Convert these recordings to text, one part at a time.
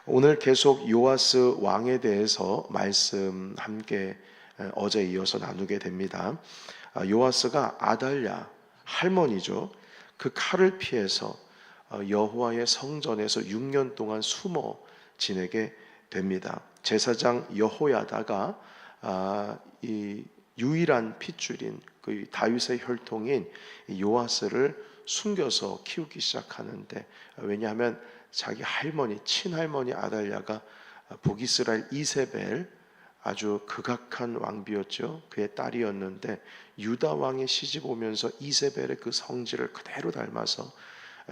오늘 계속 요아스 왕에 대해서 말씀 함께 어제 이어서 나누게 됩니다. 요아스가 아달랴 할머니죠. 그 칼을 피해서 여호와의 성전에서 6년 동안 숨어 지내게 됩니다. 제사장 여호야다가 이 유일한 핏줄인 그 다윗의 혈통인 요아스를 숨겨서 키우기 시작하는데, 왜냐하면 자기 할머니, 친할머니 아달랴가 북이스라엘 이세벨, 아주 극악한 왕비였죠. 그의 딸이었는데 유다 왕의 시집 오면서 이세벨의 그 성질을 그대로 닮아서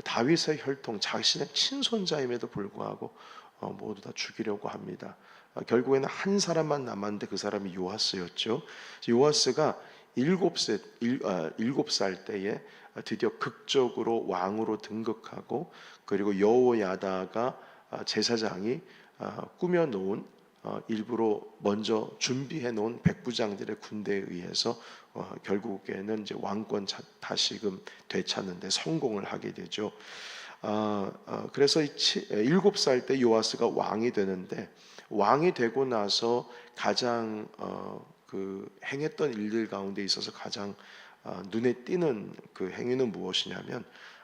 다윗의 혈통, 자신의 친손자임에도 불구하고 모두 다 죽이려고 합니다. 결국에는 한 사람만 남았는데 그 사람이 요아스였죠. 요아스가 7살 때에 드디어 극적으로 왕으로 등극하고, 그리고 여호야다가 제사장이 꾸며놓은 일부러 먼저 준비해 놓은 백부장들의 군대에 의해서 결국에는 이제 왕권 다시금 되찾는데 성공을 하게 되죠. 그래서 7살 때 요아스가 왕이 되는데, 왕이 되고 나서 가장 행했던 일들 가운데 있어서 가장 눈에 띄는 그 행위는 무엇이냐면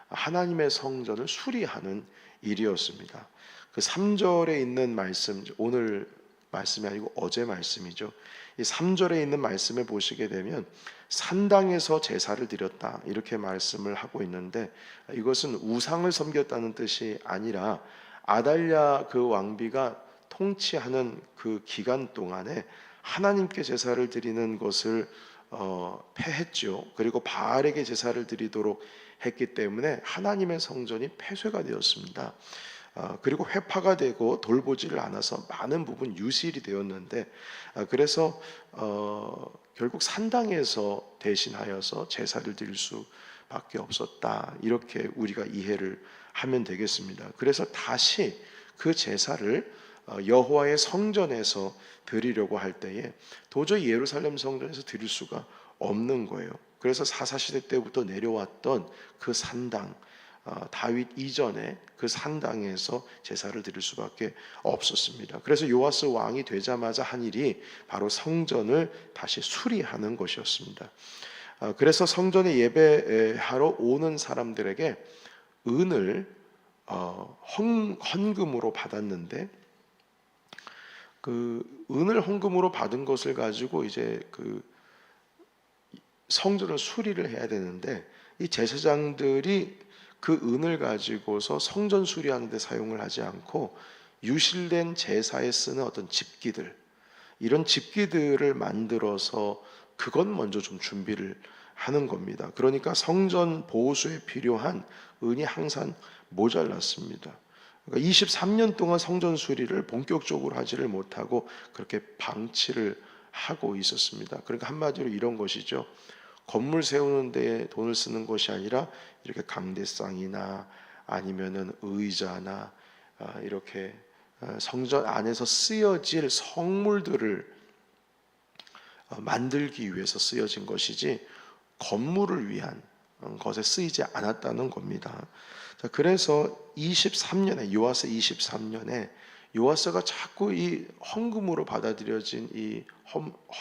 하나님의 성전을 수리하는 일이었습니다. 그 3절에 있는 말씀, 오늘 말씀이 아니고 어제 말씀이죠. 이 3절에 있는 말씀에 보시게 되면 산당에서 제사를 드렸다 이렇게 말씀을 하고 있는데, 이것은 우상을 섬겼다는 뜻이 아니라 아달랴 그 왕비가 통치하는 그 기간 동안에 하나님께 제사를 드리는 것을 폐했죠. 그리고 바알에게 제사를 드리도록 했기 때문에 하나님의 성전이 폐쇄가 되었습니다. 그리고 회파가 되고 돌보지를 않아서 많은 부분 유실이 되었는데, 그래서 결국 산당에서 대신하여서 제사를 드릴 수밖에 없었다, 이렇게 우리가 이해를 하면 되겠습니다. 그래서 다시 그 제사를 여호와의 성전에서 드리려고 할 때에 도저히 예루살렘 성전에서 드릴 수가 없는 거예요. 그래서 사사시대 때부터 내려왔던 그 산당, 다윗 이전에 그 산당에서 제사를 드릴 수밖에 없었습니다. 그래서 요아스 왕이 되자마자 한 일이 바로 성전을 다시 수리하는 것이었습니다. 그래서 성전에 예배하러 오는 사람들에게 은을 헌금으로 받았는데, 그 은을 헌금으로 받은 것을 가지고 이제 그 성전을 수리를 해야 되는데, 이 제사장들이 그 은을 가지고서 성전 수리하는 데 사용을 하지 않고 유실된 제사에 쓰는 어떤 집기들, 이런 집기들을 만들어서 그건 먼저 좀 준비를 하는 겁니다. 그러니까 성전 보수에 필요한 은이 항상 모자랐습니다. 그러니까 23년 동안 성전 수리를 본격적으로 하지를 못하고 그렇게 방치를 하고 있었습니다. 그러니까 한마디로 이런 것이죠. 건물 세우는 데에 돈을 쓰는 것이 아니라 이렇게 강대상이나 아니면은 의자나 이렇게 성전 안에서 쓰여질 성물들을 만들기 위해서 쓰여진 것이지 건물을 위한 것에 쓰이지 않았다는 겁니다. 자, 그래서 23년에 요아스 23년에 요아스가 자꾸 이 헌금으로 받아들여진 이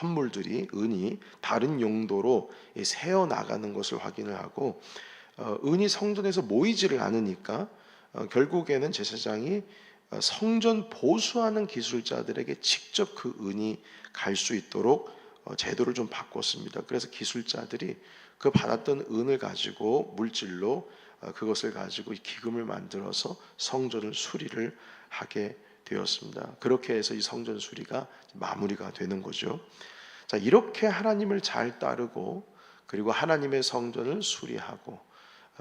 헌물들이, 은이 다른 용도로 새어 나가는 것을 확인을 하고, 은이 성전에서 모이지를 않으니까 결국에는 제사장이 성전 보수하는 기술자들에게 직접 그 은이 갈 수 있도록 제도를 좀 바꿨습니다. 그래서 기술자들이 그 받았던 은을 가지고 물질로 그것을 가지고 기금을 만들어서 성전을 수리를 하게 되었습니다. 그렇게 해서 이 성전 수리가 마무리가 되는 거죠. 자, 이렇게 하나님을 잘 따르고, 그리고 하나님의 성전을 수리하고,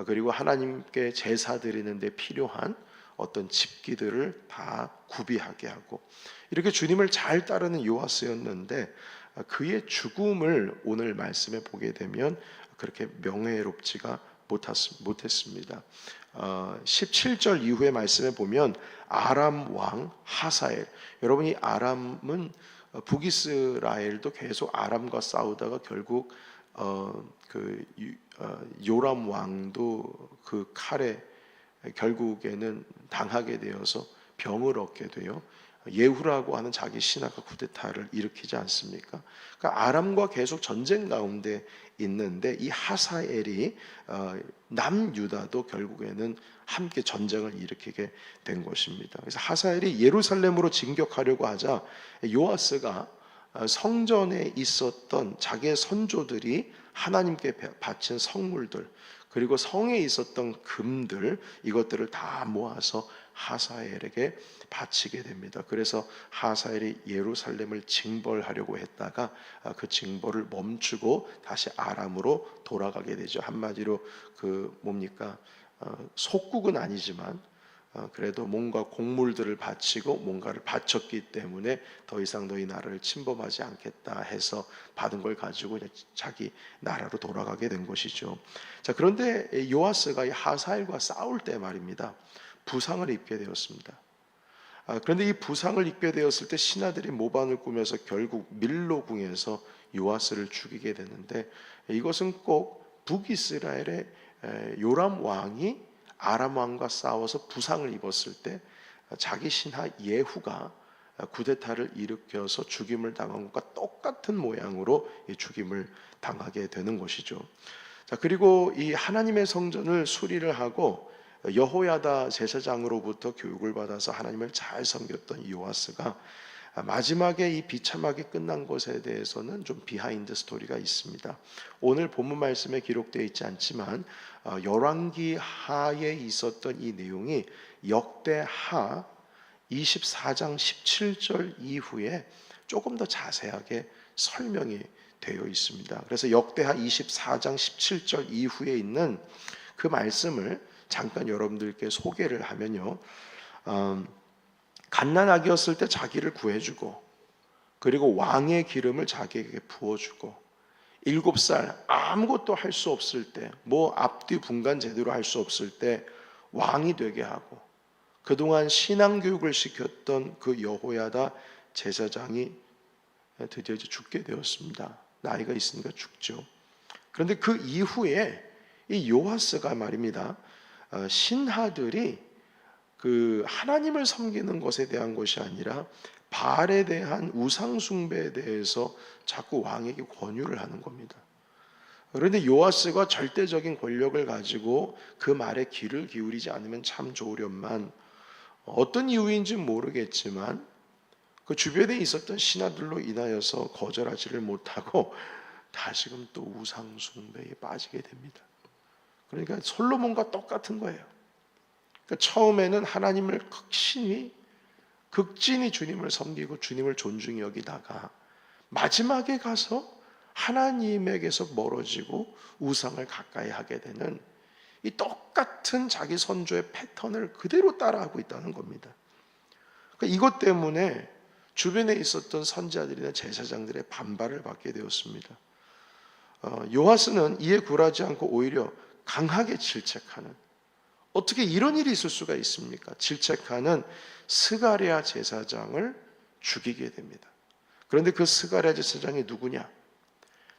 그리고 하나님께 제사 드리는 데 필요한 어떤 집기들을 다 구비하게 하고, 이렇게 주님을 잘 따르는 요아스였는데, 그의 죽음을 오늘 말씀에 보게 되면 그렇게 명예롭지가 못했습니다. 17절 이후의 말씀에 보면 아람 왕 하사엘, 여러분이 아람은 북이스라엘도 계속 아람과 싸우다가 결국 요람 왕도 그 칼에 결국에는 당하게 되어서 병을 얻게 돼요. 예후라고 하는 자기 신하가 쿠데타를 일으키지 않습니까? 그러니까 아람과 계속 전쟁 가운데 있는데 이 하사엘이 남유다도 결국에는 함께 전쟁을 일으키게 된 것입니다. 그래서 하사엘이 예루살렘으로 진격하려고 하자 요아스가 성전에 있었던 자기의 선조들이 하나님께 바친 성물들, 그리고 성에 있었던 금들, 이것들을 다 모아서 하사엘에게 바치게 됩니다. 그래서 하사엘이 예루살렘을 징벌하려고 했다가 그 징벌을 멈추고 다시 아람으로 돌아가게 되죠. 한마디로 그 뭡니까? 속국은 아니지만 그래도 뭔가 곡물들을 바치고 뭔가를 바쳤기 때문에 더 이상 너희 나라를 침범하지 않겠다 해서 받은 걸 가지고 자기 나라로 돌아가게 된 것이죠. 자, 그런데 요아스가 이 하사엘과 싸울 때 말입니다, 부상을 입게 되었습니다. 그런데 이 부상을 입게 되었을 때 신하들이 모반을 꾸며서 결국 밀로궁에서 요아스를 죽이게 되는데, 이것은 꼭 북이스라엘의 요람 왕이 아람 왕과 싸워서 부상을 입었을 때 자기 신하 예후가 쿠데타를 일으켜서 죽임을 당한 것과 똑같은 모양으로 죽임을 당하게 되는 것이죠. 자, 그리고 이 하나님의 성전을 수리를 하고 여호야다 제사장으로부터 교육을 받아서 하나님을 잘 섬겼던 요아스가 마지막에 이 비참하게 끝난 것에 대해서는 좀 비하인드 스토리가 있습니다. 오늘 본문 말씀에 기록되어 있지 않지만 열왕기 하에 있었던 이 내용이 역대하 24장 17절 이후에 조금 더 자세하게 설명이 되어 있습니다. 그래서 역대하 24장 17절 이후에 있는 그 말씀을 잠깐 여러분들께 소개를 하면요, 갓난아기였을 때 자기를 구해주고, 그리고 왕의 기름을 자기에게 부어주고, 7살 아무것도 할 수 없을 때, 뭐 앞뒤 분간 제대로 할 수 없을 때 왕이 되게 하고, 그동안 신앙교육을 시켰던 그 여호야다 제사장이 드디어 이제 죽게 되었습니다. 나이가 있으니까 죽죠. 그런데 그 이후에 이 요아스가 말입니다, 신하들이 그 하나님을 섬기는 것에 대한 것이 아니라 바알에 대한 우상 숭배에 대해서 자꾸 왕에게 권유를 하는 겁니다. 그런데 요아스가 절대적인 권력을 가지고 그 말에 귀를 기울이지 않으면 참 좋으련만, 어떤 이유인지 모르겠지만 그 주변에 있었던 신하들로 인하여서 거절하지를 못하고 다시금 또 우상 숭배에 빠지게 됩니다. 그러니까 솔로몬과 똑같은 거예요. 그러니까 처음에는 하나님을 극진히 주님을 섬기고 주님을 존중히 여기다가 마지막에 가서 하나님에게서 멀어지고 우상을 가까이 하게 되는 이 똑같은 자기 선조의 패턴을 그대로 따라하고 있다는 겁니다. 그러니까 이것 때문에 주변에 있었던 선지자들이나 제사장들의 반발을 받게 되었습니다. 요아스는 이에 굴하지 않고 오히려 강하게 질책하는, 어떻게 이런 일이 있을 수가 있습니까? 질책하는 스가랴 제사장을 죽이게 됩니다. 그런데 그 스가랴 제사장이 누구냐?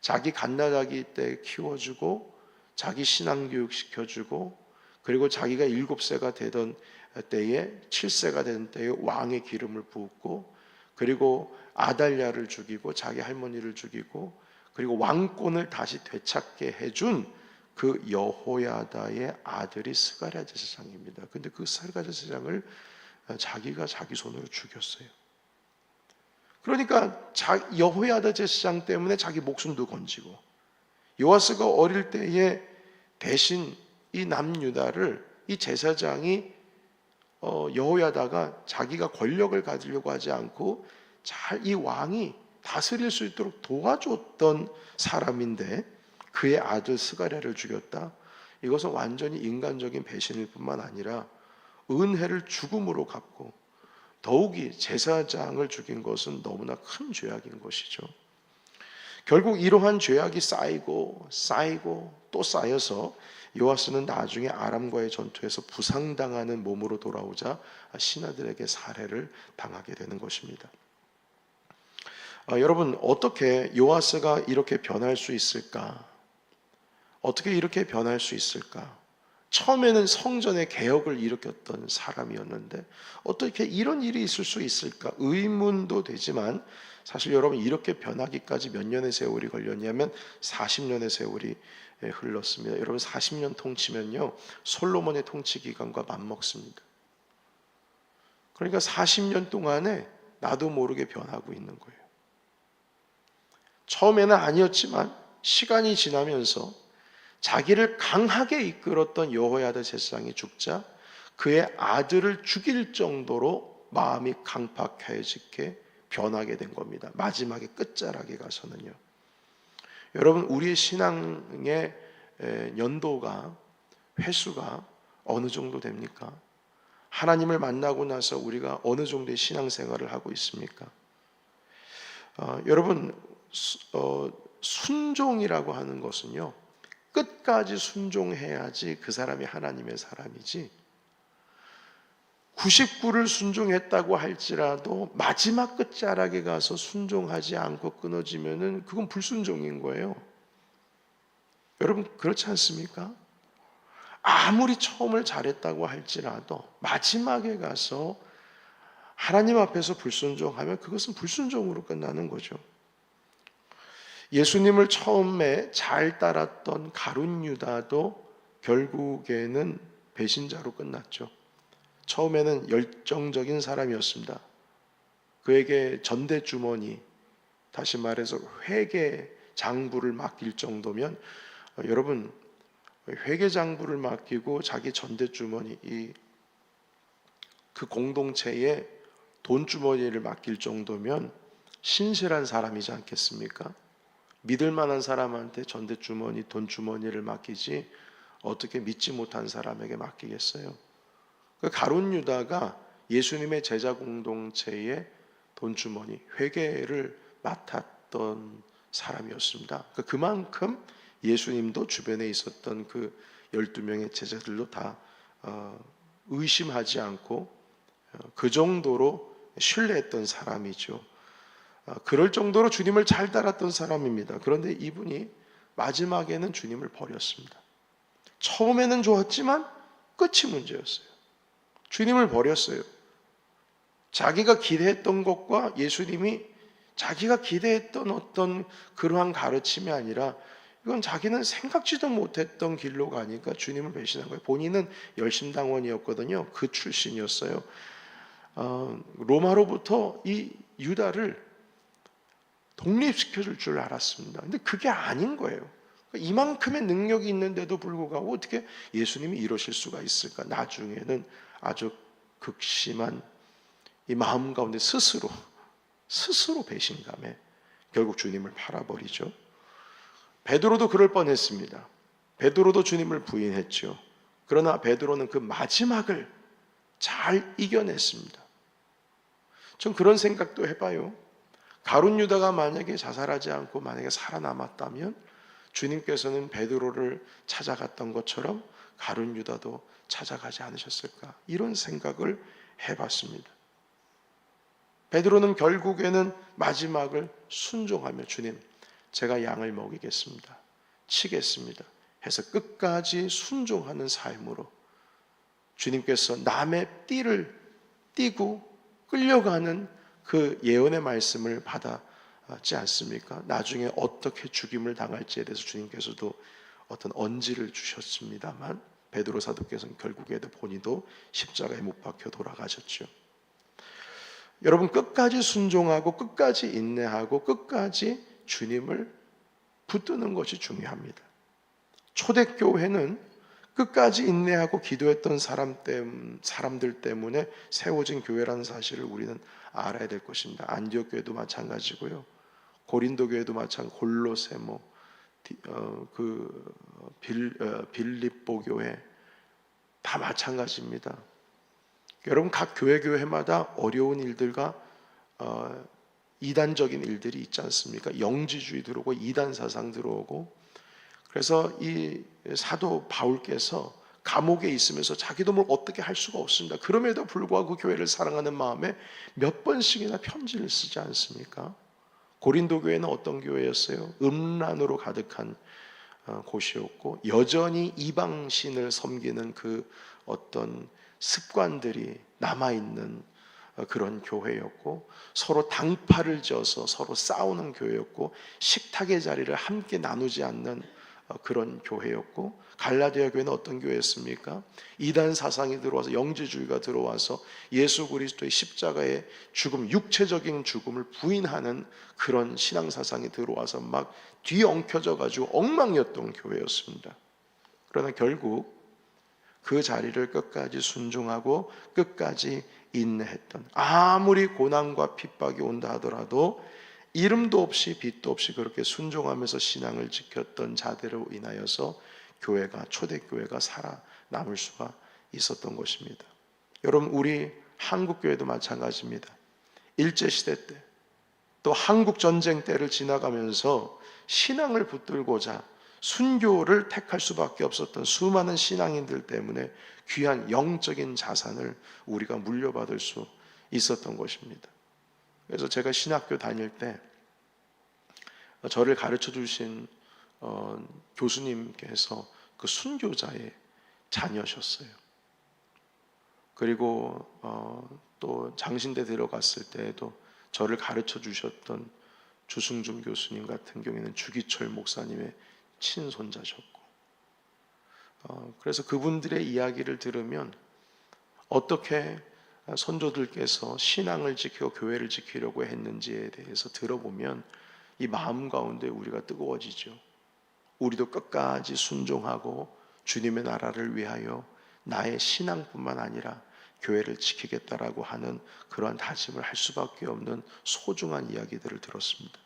자기 갓난아기 때 키워주고 자기 신앙교육 시켜주고, 그리고 자기가 7세가 되던 때에 7세가 된 때에 왕의 기름을 부었고, 그리고 아달랴를 죽이고 자기 할머니를 죽이고, 그리고 왕권을 다시 되찾게 해준 그 여호야다의 아들이 스가랴 제사장입니다. 근데 그 스가랴 제사장을 자기가 자기 손으로 죽였어요. 그러니까 여호야다 제사장 때문에 자기 목숨도 건지고, 요아스가 어릴 때에 대신 이 남유다를 이 제사장이 여호야다가 자기가 권력을 가지려고 하지 않고 잘 이 왕이 다스릴 수 있도록 도와줬던 사람인데 그의 아들 스가랴를 죽였다. 이것은 완전히 인간적인 배신일 뿐만 아니라 은혜를 죽음으로 갚고, 더욱이 제사장을 죽인 것은 너무나 큰 죄악인 것이죠. 결국 이러한 죄악이 쌓이고 또 쌓여서 요아스는 나중에 아람과의 전투에서 부상당하는 몸으로 돌아오자 신하들에게 살해를 당하게 되는 것입니다. 여러분, 어떻게 요아스가 이렇게 변할 수 있을까? 어떻게 이렇게 변할 수 있을까? 처음에는 성전의 개혁을 일으켰던 사람이었는데 어떻게 이런 일이 있을 수 있을까 의문도 되지만, 사실 여러분 이렇게 변하기까지 몇 년의 세월이 걸렸냐면 40년의 세월이 흘렀습니다. 여러분 40년 통치면요 솔로몬의 통치 기간과 맞먹습니다. 그러니까 40년 동안에 나도 모르게 변하고 있는 거예요. 처음에는 아니었지만 시간이 지나면서 자기를 강하게 이끌었던 여호야다 제사장이 죽자 그의 아들을 죽일 정도로 마음이 강팍해지게 변하게 된 겁니다. 마지막에 끝자락에 가서는요. 여러분 우리의 신앙의 연도가, 횟수가 어느 정도 됩니까? 하나님을 만나고 나서 우리가 어느 정도의 신앙생활을 하고 있습니까? 여러분 순종이라고 하는 것은요 끝까지 순종해야지 그 사람이 하나님의 사람이지, 99를 순종했다고 할지라도 마지막 끝자락에 가서 순종하지 않고 끊어지면은 그건 불순종인 거예요. 여러분 그렇지 않습니까? 아무리 처음을 잘했다고 할지라도 마지막에 가서 하나님 앞에서 불순종하면 그것은 불순종으로 끝나는 거죠. 예수님을 처음에 잘 따랐던 가룟 유다도 결국에는 배신자로 끝났죠. 처음에는 열정적인 사람이었습니다. 그에게 전대주머니, 다시 말해서 회계 장부를 맡길 정도면, 여러분 회계 장부를 맡기고 자기 전대주머니, 그 공동체에 돈주머니를 맡길 정도면 신실한 사람이지 않겠습니까? 믿을 만한 사람한테 전대주머니, 돈주머니를 맡기지 어떻게 믿지 못한 사람에게 맡기겠어요? 그 가룟 유다가 예수님의 제자 공동체의 돈주머니, 회계를 맡았던 사람이었습니다. 그만큼 예수님도 주변에 있었던 그 12명의 제자들도 다 의심하지 않고 그 정도로 신뢰했던 사람이죠. 그럴 정도로 주님을 잘 따랐던 사람입니다. 그런데 이분이 마지막에는 주님을 버렸습니다. 처음에는 좋았지만 끝이 문제였어요. 주님을 버렸어요. 자기가 기대했던 것과 예수님이 자기가 기대했던 어떤 그러한 가르침이 아니라 이건 자기는 생각지도 못했던 길로 가니까 주님을 배신한 거예요. 본인은 열심당원이었거든요. 그 출신이었어요. 로마로부터 이 유다를 독립시켜줄 줄 알았습니다. 근데 그게 아닌 거예요. 이만큼의 능력이 있는데도 불구하고 어떻게 예수님이 이러실 수가 있을까? 나중에는 아주 극심한 이 마음 가운데 스스로 배신감에 결국 주님을 팔아버리죠. 베드로도 그럴 뻔했습니다. 베드로도 주님을 부인했죠. 그러나 베드로는 그 마지막을 잘 이겨냈습니다. 전 그런 생각도 해봐요. 가룟 유다가 만약에 자살하지 않고 만약에 살아남았다면 주님께서는 베드로를 찾아갔던 것처럼 가룟 유다도 찾아가지 않으셨을까? 이런 생각을 해봤습니다. 베드로는 결국에는 마지막을 순종하며 주님, 제가 양을 먹이겠습니다. 치겠습니다. 해서 끝까지 순종하는 삶으로 주님께서 남의 띠를 띠고 끌려가는 그 예언의 말씀을 받았지 않습니까? 나중에 어떻게 죽임을 당할지에 대해서 주님께서도 어떤 언지를 주셨습니다만 베드로 사도께서는 결국에도 본인도 십자가에 못 박혀 돌아가셨죠. 여러분 끝까지 순종하고 끝까지 인내하고 끝까지 주님을 붙드는 것이 중요합니다. 초대교회는 끝까지 인내하고 기도했던 사람들 때문에 세워진 교회라는 사실을 우리는 알아야 될 것입니다. 안디옥 교회도 마찬가지고요. 고린도 교회도 마찬가지, 골로새, 빌립보 교회 다 마찬가지입니다. 여러분 각 교회마다 어려운 일들과 이단적인 일들이 있지 않습니까? 영지주의 들어오고 이단 사상 들어오고, 그래서 이 사도 바울께서 감옥에 있으면서 자기도 뭘 어떻게 할 수가 없습니다. 그럼에도 불구하고 교회를 사랑하는 마음에 몇 번씩이나 편지를 쓰지 않습니까? 고린도 교회는 어떤 교회였어요? 음란으로 가득한 곳이었고, 여전히 이방신을 섬기는 그 어떤 습관들이 남아있는 그런 교회였고, 서로 당파를 지어서 서로 싸우는 교회였고, 식탁의 자리를 함께 나누지 않는 그런 교회였고, 갈라디아 교회는 어떤 교회였습니까? 이단 사상이 들어와서, 영지주의가 들어와서 예수 그리스도의 십자가의 죽음, 육체적인 죽음을 부인하는 그런 신앙 사상이 들어와서 막 뒤엉켜져 가지고 엉망이었던 교회였습니다. 그러나 결국 그 자리를 끝까지 순종하고 끝까지 인내했던, 아무리 고난과 핍박이 온다 하더라도 이름도 없이 빛도 없이 그렇게 순종하면서 신앙을 지켰던 자들로 인하여서 교회가, 초대교회가 살아남을 수가 있었던 것입니다. 여러분, 우리 한국교회도 마찬가지입니다. 일제시대 때, 또 한국전쟁 때를 지나가면서 신앙을 붙들고자 순교를 택할 수밖에 없었던 수많은 신앙인들 때문에 귀한 영적인 자산을 우리가 물려받을 수 있었던 것입니다. 그래서 제가 신학교 다닐 때 저를 가르쳐 주신 교수님께서 그 순교자의 자녀셨어요. 그리고 또 장신대 들어갔을 때에도 저를 가르쳐 주셨던 주승준 교수님 같은 경우에는 주기철 목사님의 친손자셨고, 그래서 그분들의 이야기를 들으면 어떻게 선조들께서 신앙을 지키고 교회를 지키려고 했는지에 대해서 들어보면 이 마음 가운데 우리가 뜨거워지죠. 우리도 끝까지 순종하고 주님의 나라를 위하여 나의 신앙뿐만 아니라 교회를 지키겠다라고 하는 그러한 다짐을 할 수밖에 없는 소중한 이야기들을 들었습니다.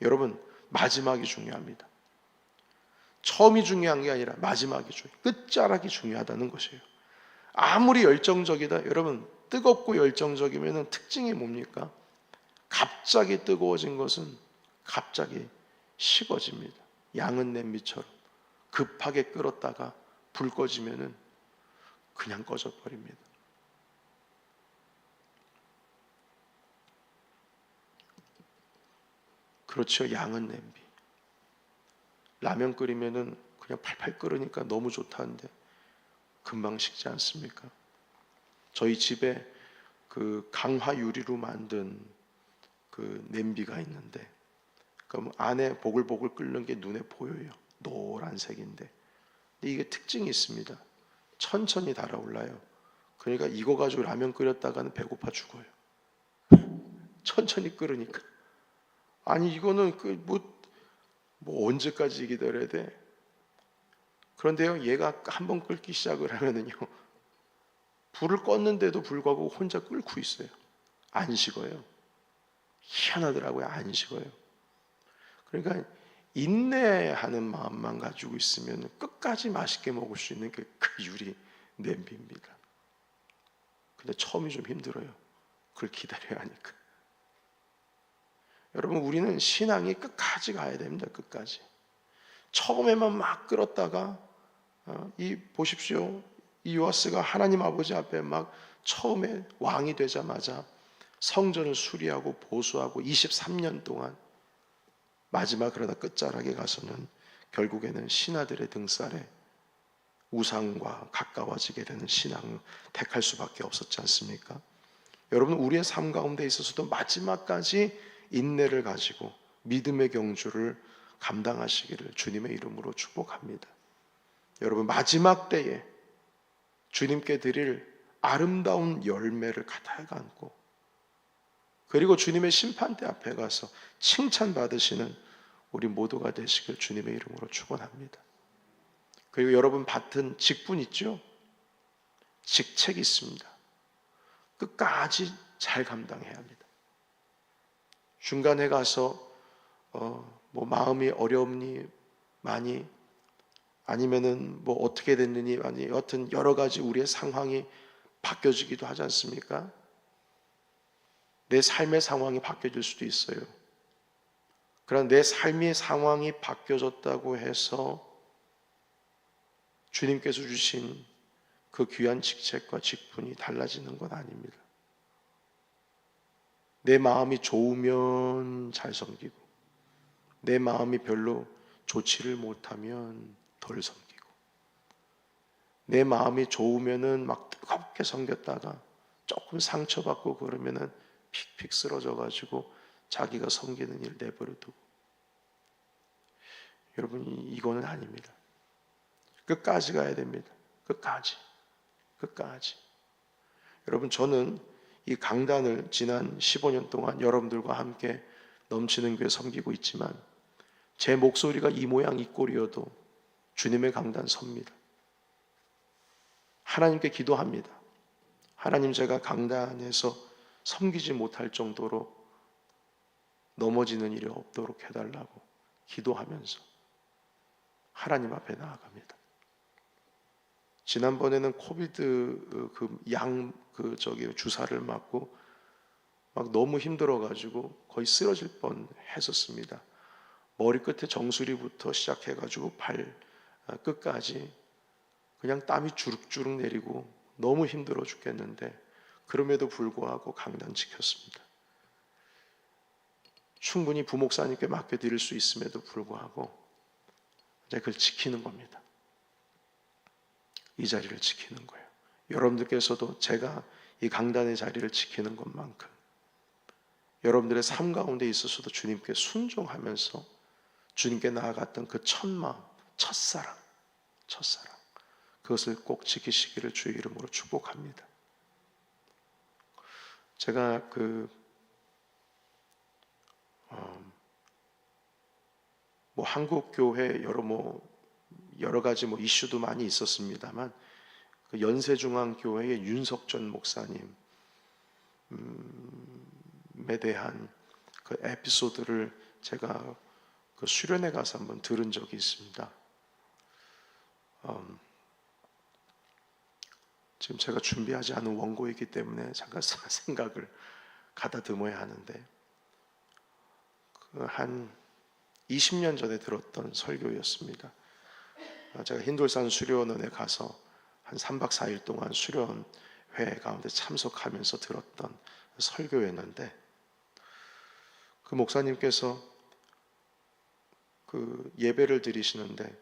여러분, 마지막이 중요합니다. 처음이 중요한 게 아니라 마지막이 중요해요. 끝자락이 중요하다는 것이에요. 아무리 열정적이다, 여러분, 뜨겁고 열정적이면 특징이 뭡니까? 갑자기 뜨거워진 것은 갑자기 식어집니다. 양은 냄비처럼 급하게 끓었다가 불 꺼지면은 그냥 꺼져 버립니다. 그렇죠. 양은 냄비. 라면 끓이면은 그냥 팔팔 끓으니까 너무 좋다는데 금방 식지 않습니까? 저희 집에 그 강화 유리로 만든 그 냄비가 있는데, 그럼 안에 보글보글 끓는 게 눈에 보여요. 노란색인데. 근데 이게 특징이 있습니다. 천천히 달아올라요. 그러니까 이거 가지고 라면 끓였다가는 배고파 죽어요. 천천히 끓으니까. 아니 이거는 뭐 언제까지 기다려야 돼? 그런데요, 얘가 한번 끓기 시작을 하면은요, 불을 껐는데도 불구하고 혼자 끓고 있어요. 안 식어요. 희한하더라고요. 안 식어요. 그러니까 인내하는 마음만 가지고 있으면 끝까지 맛있게 먹을 수 있는 그 유리 냄비입니다. 근데 처음이 좀 힘들어요. 그걸 기다려야 하니까. 여러분, 우리는 신앙이 끝까지 가야 됩니다. 끝까지. 처음에만 막 끌었다가 보십시오. 이 요아스가 하나님 아버지 앞에 막 처음에 왕이 되자마자 성전을 수리하고 보수하고 23년 동안, 마지막 그러다 끝자락에 가서는 결국에는 신하들의 등살에 우상과 가까워지게 되는 신앙을 택할 수밖에 없었지 않습니까? 여러분, 우리의 삶 가운데 있어서도 마지막까지 인내를 가지고 믿음의 경주를 감당하시기를 주님의 이름으로 축복합니다. 여러분, 마지막 때에 주님께 드릴 아름다운 열매를 가득 안고, 그리고 주님의 심판대 앞에 가서 칭찬받으시는 우리 모두가 되시길 주님의 이름으로 축원합니다. 그리고 여러분 받은 직분 있죠? 직책이 있습니다. 끝까지 잘 감당해야 합니다. 중간에 가서 뭐 마음이 어렵니 많이, 아니면은 뭐 어떻게 됐느니 많이, 여튼 여러 가지 우리의 상황이 바뀌어지기도 하지 않습니까? 내 삶의 상황이 바뀌어질 수도 있어요. 그러나 내 삶의 상황이 바뀌어졌다고 해서 주님께서 주신 그 귀한 직책과 직분이 달라지는 건 아닙니다. 내 마음이 좋으면 잘 섬기고, 내 마음이 별로 좋지를 못하면 덜 섬기고, 내 마음이 좋으면은 막 뜨겁게 섬겼다가 조금 상처받고 그러면은 픽픽 쓰러져 가지고 자기가 섬기는 일 내버려 두고. 여러분, 이거는 아닙니다. 끝까지 가야 됩니다. 끝까지. 여러분, 저는 이 강단을 지난 15년 동안 여러분들과 함께 넘치는 교회 섬기고 있지만, 제 목소리가 이 모양 이 꼴이어도 주님의 강단 섭니다. 하나님께 기도합니다. 하나님, 제가 강단에서 섬기지 못할 정도로 넘어지는 일이 없도록 해달라고 기도하면서 하나님 앞에 나아갑니다. 지난번에는 코비드 주사를 맞고 막 너무 힘들어가지고 거의 쓰러질 뻔 했었습니다. 머리끝에 정수리부터 시작해가지고 발 끝까지 그냥 땀이 주룩주룩 내리고 너무 힘들어 죽겠는데, 그럼에도 불구하고 강단 지켰습니다. 충분히 부목사님께 맡겨드릴 수 있음에도 불구하고 이제 그걸 지키는 겁니다. 이 자리를 지키는 거예요. 여러분들께서도 제가 이 강단의 자리를 지키는 것만큼 여러분들의 삶 가운데 있어서도 주님께 순종하면서 주님께 나아갔던 그 첫 마음, 첫사랑 그것을 꼭 지키시기를 주의 이름으로 축복합니다. 제가 한국 교회 여러 가지 이슈도 많이 있었습니다만, 그 연세중앙교회의 윤석전 목사님에 대한 그 에피소드를 제가 그 수련회 가서 한번 들은 적이 있습니다. 지금 제가 준비하지 않은 원고이기 때문에 잠깐 생각을 가다듬어야 하는데, 한 20년 전에 들었던 설교였습니다. 제가 흰돌산 수련원에 가서 한 3박 4일 동안 수련회 가운데 참석하면서 들었던 설교였는데, 그 목사님께서 그 예배를 드리시는데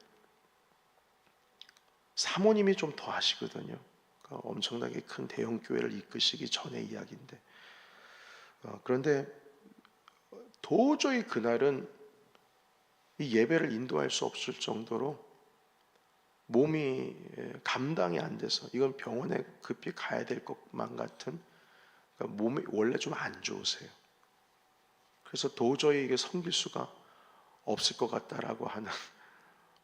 사모님이 좀 더 하시거든요. 그러니까 엄청나게 큰 대형 교회를 이끄시기 전의 이야기인데, 그런데 도저히 그날은 이 예배를 인도할 수 없을 정도로 몸이 감당이 안 돼서, 이건 병원에 급히 가야 될 것만 같은, 그러니까 몸이 원래 좀 안 좋으세요. 그래서 도저히 이게 섬길 수가 없을 것 같다라고 하는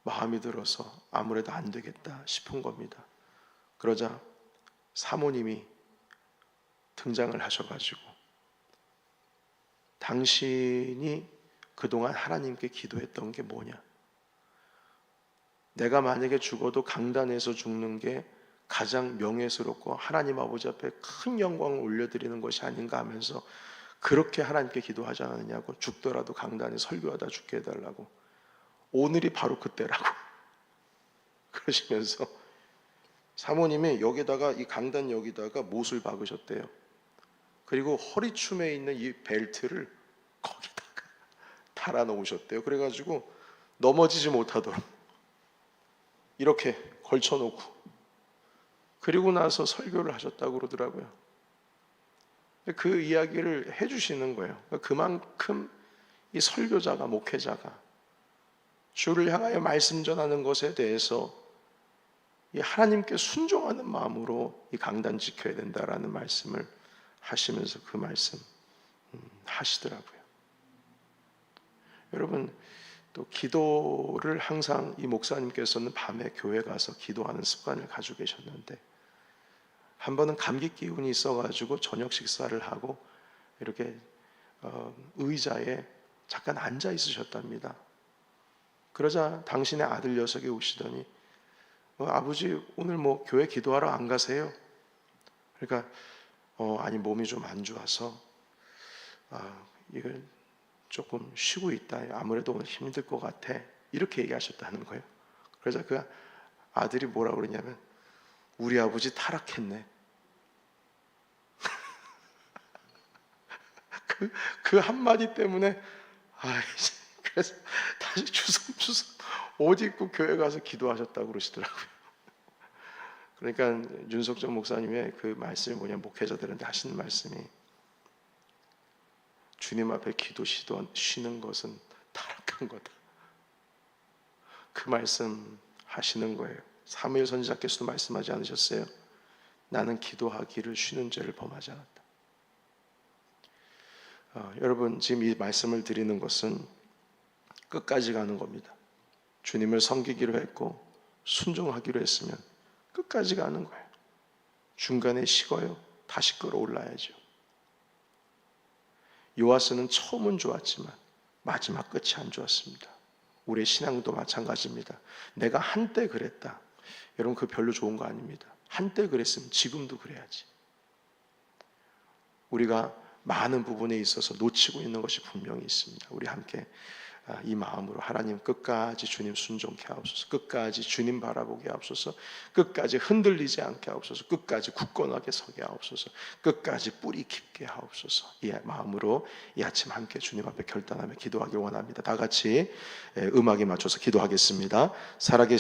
마음이 들어서 아무래도 안 되겠다 싶은 겁니다. 그러자 사모님이 등장을 하셔가지고, 당신이 그동안 하나님께 기도했던 게 뭐냐? 내가 만약에 죽어도 강단에서 죽는 게 가장 명예스럽고 하나님 아버지 앞에 큰 영광을 올려드리는 것이 아닌가 하면서 그렇게 하나님께 기도하지 않았냐고, 죽더라도 강단에 설교하다 죽게 해달라고, 오늘이 바로 그때라고 그러시면서 사모님이 여기다가, 이 강단 여기다가 못을 박으셨대요. 그리고 허리춤에 있는 이 벨트를 거기다가 달아 놓으셨대요. 그래가지고 넘어지지 못하도록 이렇게 걸쳐놓고, 그리고 나서 설교를 하셨다고 그러더라고요. 그 이야기를 해주시는 거예요. 그만큼 이 설교자가, 목회자가 주를 향하여 말씀 전하는 것에 대해서 이 하나님께 순종하는 마음으로 이 강단 지켜야 된다라는 말씀을 하시면서 그 말씀 하시더라고요. 여러분, 또 기도를 항상 이 목사님께서는 밤에 교회 가서 기도하는 습관을 가지고 계셨는데, 한 번은 감기 기운이 있어가지고 저녁 식사를 하고 이렇게 의자에 잠깐 앉아 있으셨답니다. 그러자 당신의 아들 녀석이 오시더니, 아버지 오늘 교회 기도하러 안 가세요? 그러니까 아니, 몸이 좀 안 좋아서 이걸 조금 쉬고 있다, 아무래도 오늘 힘들 것 같아, 이렇게 얘기하셨다는 거예요. 그래서 그 아들이 뭐라고 그러냐면, 우리 아버지 타락했네. 그 한마디 때문에 그래서 다시 주섬주섬 옷 입고 교회 가서 기도하셨다고 그러시더라고요. 그러니까 윤석정 목사님의 그 말씀이 뭐냐, 목회자들한테 하시는 말씀이 주님 앞에 기도 쉬는 것은 타락한 거다. 그 말씀 하시는 거예요. 사무엘 선지자께서도 말씀하지 않으셨어요? 나는 기도하기를 쉬는 죄를 범하지 않았다. 여러분, 지금 이 말씀을 드리는 것은 끝까지 가는 겁니다. 주님을 섬기기로 했고 순종하기로 했으면 끝까지 가는 거예요. 중간에 식어요. 다시 끌어올라야죠. 요아스는 처음은 좋았지만 마지막 끝이 안 좋았습니다. 우리의 신앙도 마찬가지입니다. 내가 한때 그랬다. 여러분, 그거 별로 좋은 거 아닙니다. 한때 그랬으면 지금도 그래야지. 우리가 많은 부분에 있어서 놓치고 있는 것이 분명히 있습니다. 우리 함께 이 마음으로 하나님 끝까지 주님 순종케 하옵소서, 끝까지 주님 바라보게 하옵소서, 끝까지 흔들리지 않게 하옵소서, 끝까지 굳건하게 서게 하옵소서, 끝까지 뿌리 깊게 하옵소서. 이 마음으로 이 아침 함께 주님 앞에 결단하며 기도하길 원합니다. 다 같이 음악에 맞춰서 기도하겠습니다. 살아계신